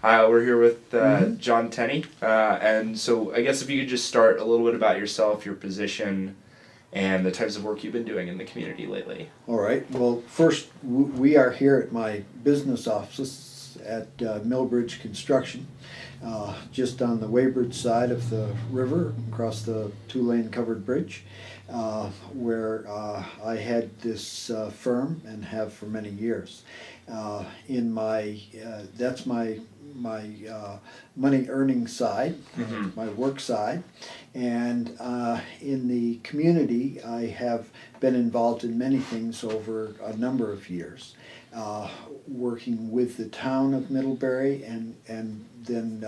We're here with John Tenny, and so I guess if you could just start a little bit about yourself, your position, and the types of work you've been doing in the community lately. All right. Well, first, we are here at my business office at Millbridge Construction, just on the Weybridge side of the river, across the two-lane covered bridge, where I had this firm and have for many years. That's my money earning side, my work side, and in the community I have been involved in many things over a number of years, working with the town of Middlebury and then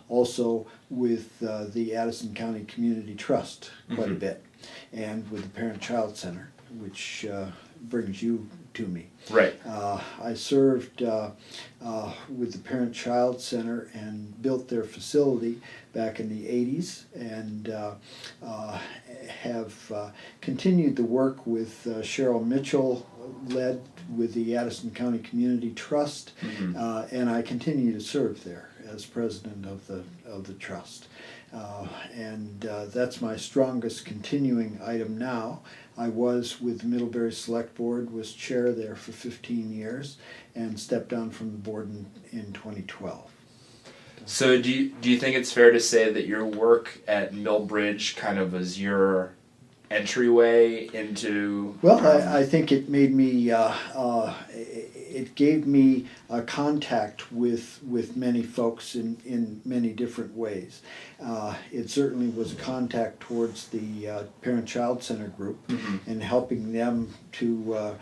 also with the Addison County Community Trust quite a bit, and with the Parent-Child Center, which brings you to me. Right. I served with the Parent-Child Center and built their facility back in the 80s, and have continued the work with Cheryl Mitchell, led with the Addison County Community Trust, and I continue to serve there as president of the trust. And that's my strongest continuing item now. I was with the Middlebury Select Board, was chair there for 15 years, and stepped down from the board in 2012. So do you think it's fair to say that your work at Millbridge kind of was your entryway into? Well, I think it made me, it gave me a contact with many folks in many different ways. It certainly was a contact towards the Parent-Child Center group, and helping them to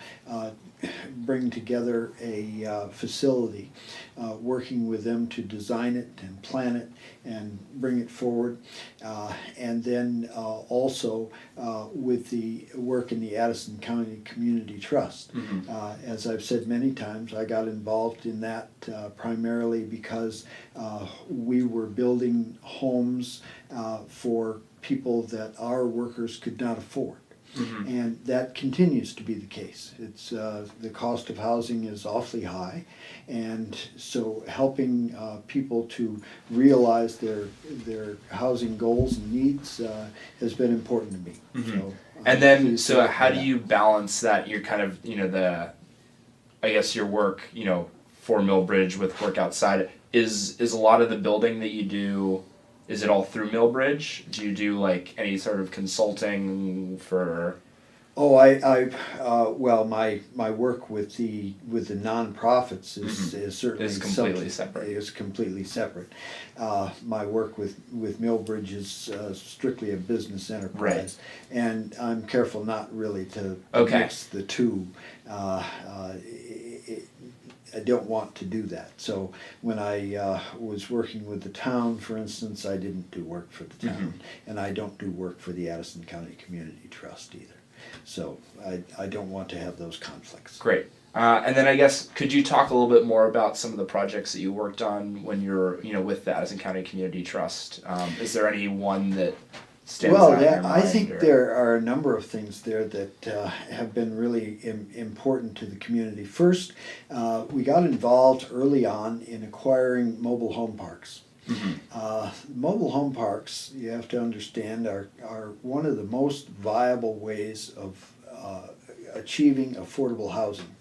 bring together a facility, working with them to design it and plan it and bring it forward, and then also with the work in the Addison County Community Trust. As I've said many times, I got involved in that primarily because we were building homes for people that our workers could not afford. And that continues to be the case. It's the cost of housing is awfully high, and so helping people to realize their housing goals and needs has been important to me. So, and then, so how do you balance that? You're kind of, I guess your work, for Millbridge with work outside. Is a lot of the building that you do, is it all through Millbridge? Do you do like any sort of consulting for? Oh, well, my work with the nonprofits is certainly completely separate. Is completely separate. My work with Millbridge is strictly a business enterprise, and I'm careful not really to mix the two. I don't want to do that. So when I was working with the town, for instance, I didn't do work for the town, and I don't do work for the Addison County Community Trust either. So I don't want to have those conflicts. Great. And then I guess, could you talk a little bit more about some of the projects that you worked on when you're, with the Addison County Community Trust? Is there any one that stands out in your mind? I think there are a number of things there that have been really important to the community. First, we got involved early on in acquiring mobile home parks. Mobile home parks, you have to understand, are one of the most viable ways of achieving affordable housing.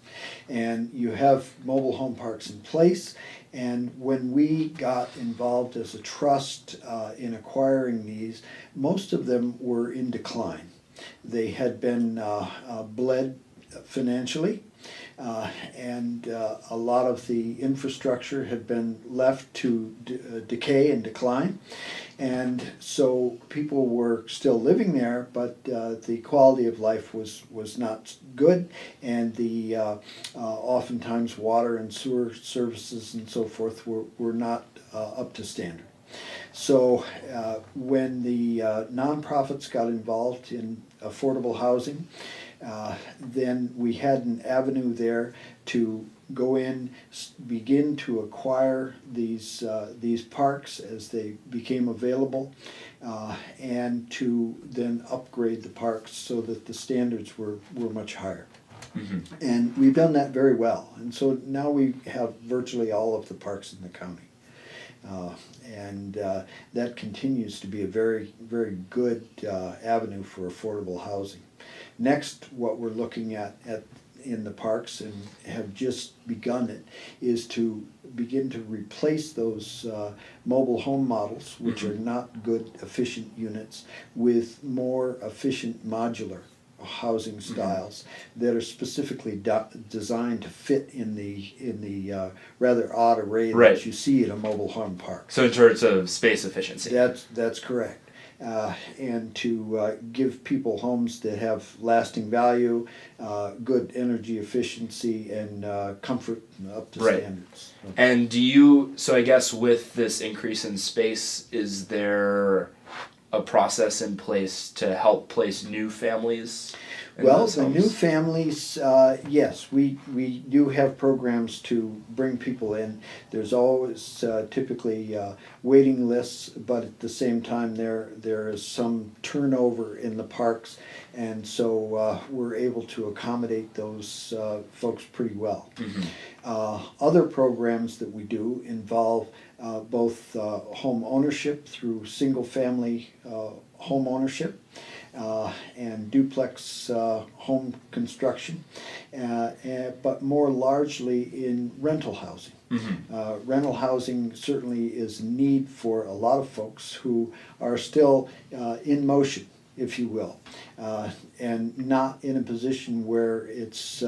And you have mobile home parks in place, and when we got involved as a trust in acquiring these, most of them were in decline. They had been bled financially, and a lot of the infrastructure had been left to decay and decline, and so people were still living there, but the quality of life was not good, and the oftentimes water and sewer services and so forth were not up to standard. So when the nonprofits got involved in affordable housing, then we had an avenue there to go in, begin to acquire these parks as they became available, and to then upgrade the parks so that the standards were much higher. And we've done that very well. And so now we have virtually all of the parks in the county. And that continues to be a very, very good avenue for affordable housing. Next, what we're looking at in the parks, and have just begun it, is to begin to replace those mobile home models, which are not good, efficient units, with more efficient modular housing styles that are specifically designed to fit in the rather odd array that you see in a mobile home park. So in terms of space efficiency. That's correct. And to give people homes that have lasting value, good energy efficiency, and comfort up to standards. And so I guess with this increase in space, is there a process in place to help place new families in those homes? New families, yes, we do have programs to bring people in. There's always typically waiting lists, but at the same time there is some turnover in the parks, and so we're able to accommodate those folks pretty well. Other programs that we do involve both home ownership through single family home ownership and duplex home construction, but more largely in rental housing. Rental housing certainly is a need for a lot of folks who are still in motion, if you will, and not in a position where it's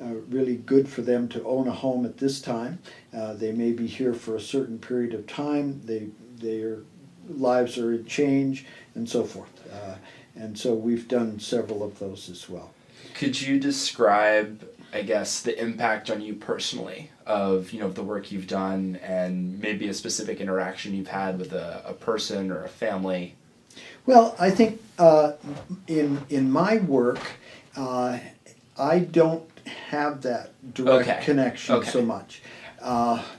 really good for them to own a home at this time. They may be here for a certain period of time, their lives are in change, and so forth. And so we've done several of those as well. Could you describe, I guess, the impact on you personally of the work you've done, and maybe a specific interaction you've had with a person or a family? Well, I think in my work, I don't have that direct connection so much.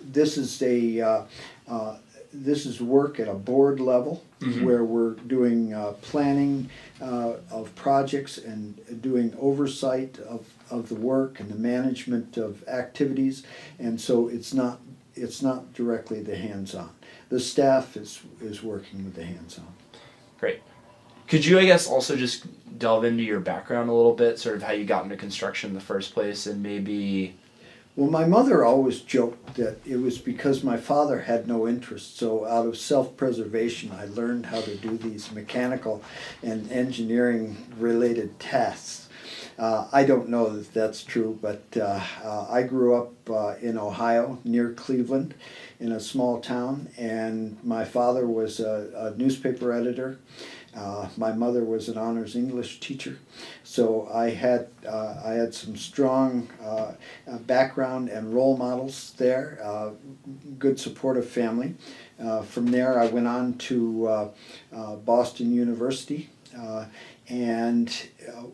This is work at a board level where we're doing planning of projects and doing oversight of the work and the management of activities, and so it's not directly the hands-on. The staff is working with the hands-on. Great. Could you, I guess, also just delve into your background a little bit, sort of how you got into construction in the first place, and maybe... Well, my mother always joked that it was because my father had no interest, so out of self-preservation I learned how to do these mechanical and engineering-related tasks. I don't know that that's true, but I grew up in Ohio, near Cleveland, in a small town, and my father was a newspaper editor. My mother was an honors English teacher, so I had some strong background and role models there, good supportive family. From there I went on to Boston University, and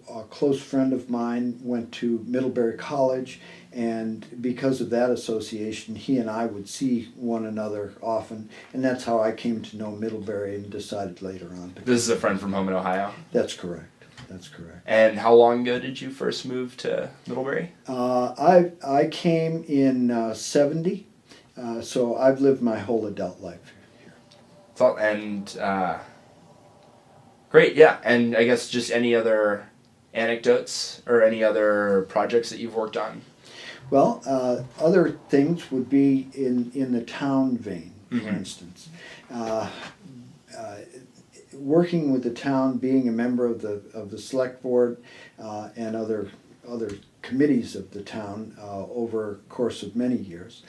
a close friend of mine went to Middlebury College, and because of that association, he and I would see one another often, and that's how I came to know Middlebury and decided later on. This is a friend from home in Ohio? That's correct. That's correct. And how long ago did you first move to Middlebury? I came in 70, so I've lived my whole adult life here. Great, yeah. And I guess just any other anecdotes or any other projects that you've worked on? Well, other things would be in the town vein, for instance. Working with the town, being a member of the select board and other committees of the town over a course of many years,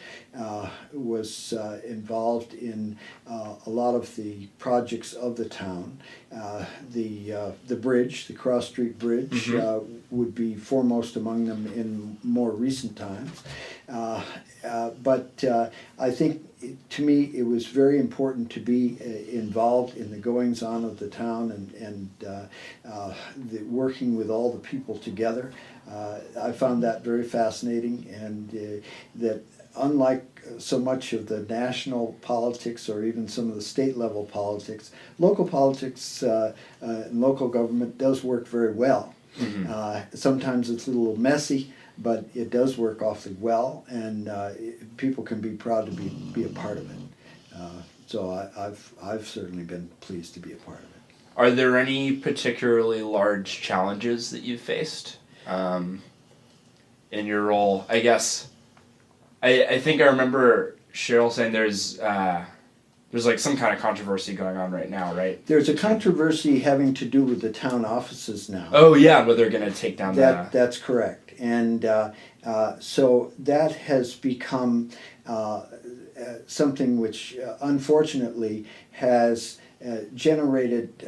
was involved in a lot of the projects of the town. The bridge, the Cross Street Bridge, would be foremost among them in more recent times. But I think, to me, it was very important to be involved in the goings-on of the town and working with all the people together. I found that very fascinating, and that unlike so much of the national politics or even some of the state level politics, local politics and local government does work very well. Sometimes it's a little messy, but it does work awfully well, and people can be proud to be a part of it. So I've certainly been pleased to be a part of it. Are there any particularly large challenges that you've faced in your role? I guess I think I remember Cheryl saying there's like some kind of controversy going on right now, right? There's a controversy having to do with the town offices now. Oh yeah, whether they're going to take down That's correct, and so that has become something which unfortunately has generated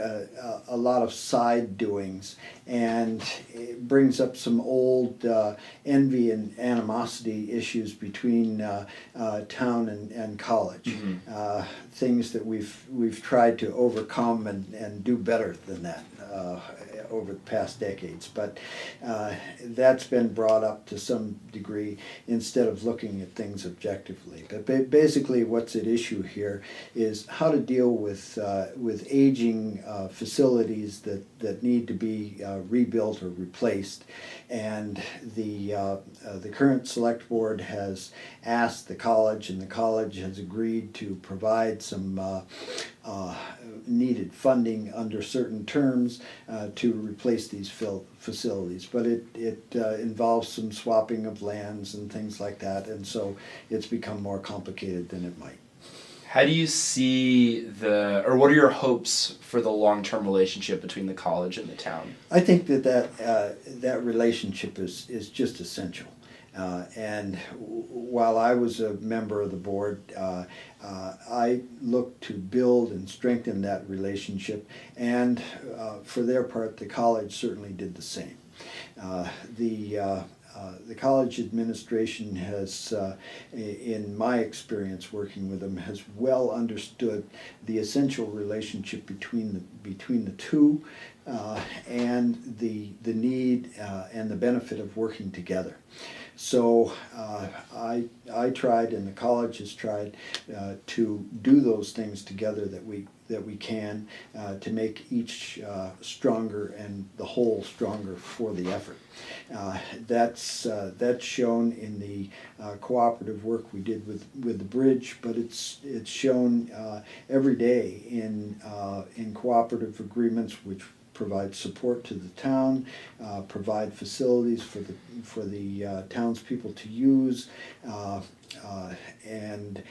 a lot of side doings, and it brings up some old envy and animosity issues between town and college. Mm-hmm. Things that we've tried to overcome and do better than that over the past decades, but that's been brought up to some degree instead of looking at things objectively. But basically what's at issue here is how to deal with aging facilities that need to be rebuilt or replaced, and the current select board has asked the college, and the college has agreed to provide some needed funding under certain terms to replace these facilities, but it involves some swapping of lands and things like that, and so it's become more complicated than it might. How do you see or what are your hopes for the long-term relationship between the college and the town? I think that relationship is just essential. And while I was a member of the board, I looked to build and strengthen that relationship, and for their part, the college certainly did the same. The college administration has, in my experience working with them, has well understood the essential relationship between the two, and the need and the benefit of working together. So I tried, and the college has tried to do those things together that we can to make each stronger and the whole stronger for the effort. That's shown in the cooperative work we did with the bridge, but it's shown every day in cooperative agreements which provide support to the town, provide facilities for the townspeople to use, and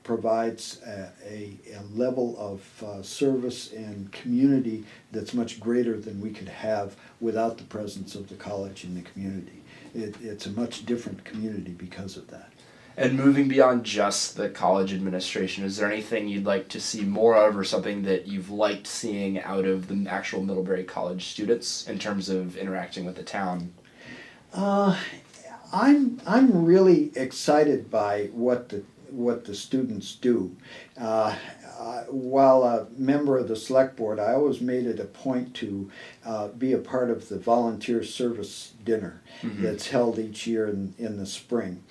provides a level of service and community that's much greater than we could have without the presence of the college in the community. It's a much different community because of that. And moving beyond just the college administration, is there anything you'd like to see more of, or something that you've liked seeing out of the actual Middlebury College students in terms of interacting with the town? I'm really excited by what the students do. While a member of the select board, I always made it a point to be a part of the volunteer service dinner that's held each year in the spring,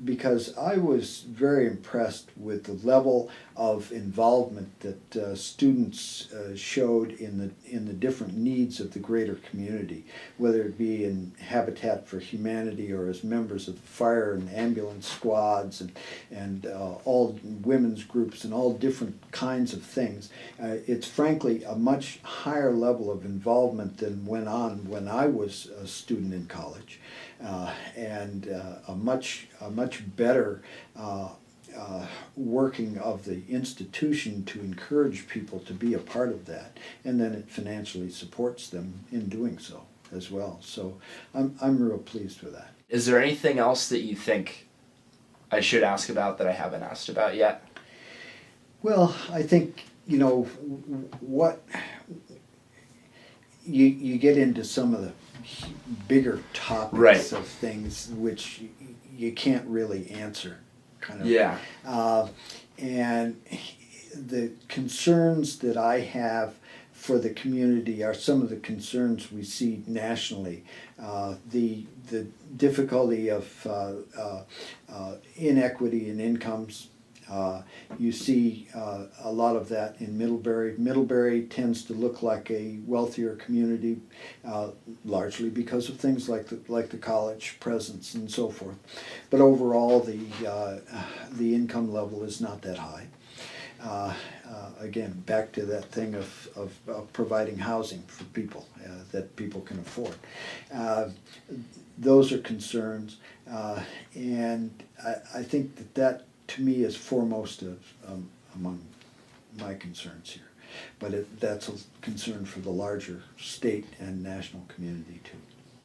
because I was very impressed with the level of involvement that students showed in the different needs of the greater community, whether it be in Habitat for Humanity or as members of the fire and ambulance squads and all women's groups and all different kinds of things. It's frankly a much higher level of involvement than went on when I was a student in college, and a much better working of the institution to encourage people to be a part of that, and then it financially supports them in doing so as well. So I'm real pleased with that. Is there anything else that you think I should ask about that I haven't asked about yet? Well, I think, what you get into some of the bigger topics Right. of things which you can't really answer, kind of. Yeah. And the concerns that I have for the community are some of the concerns we see nationally. The difficulty of inequity in incomes, You see a lot of that in Middlebury. Middlebury tends to look like a wealthier community, largely because of things like the college presence and so forth. But overall, the income level is not that high. Again, back to that thing of providing housing for people that people can afford. Those are concerns, and I think that to me is foremost among my concerns here. But that's a concern for the larger state and national community too.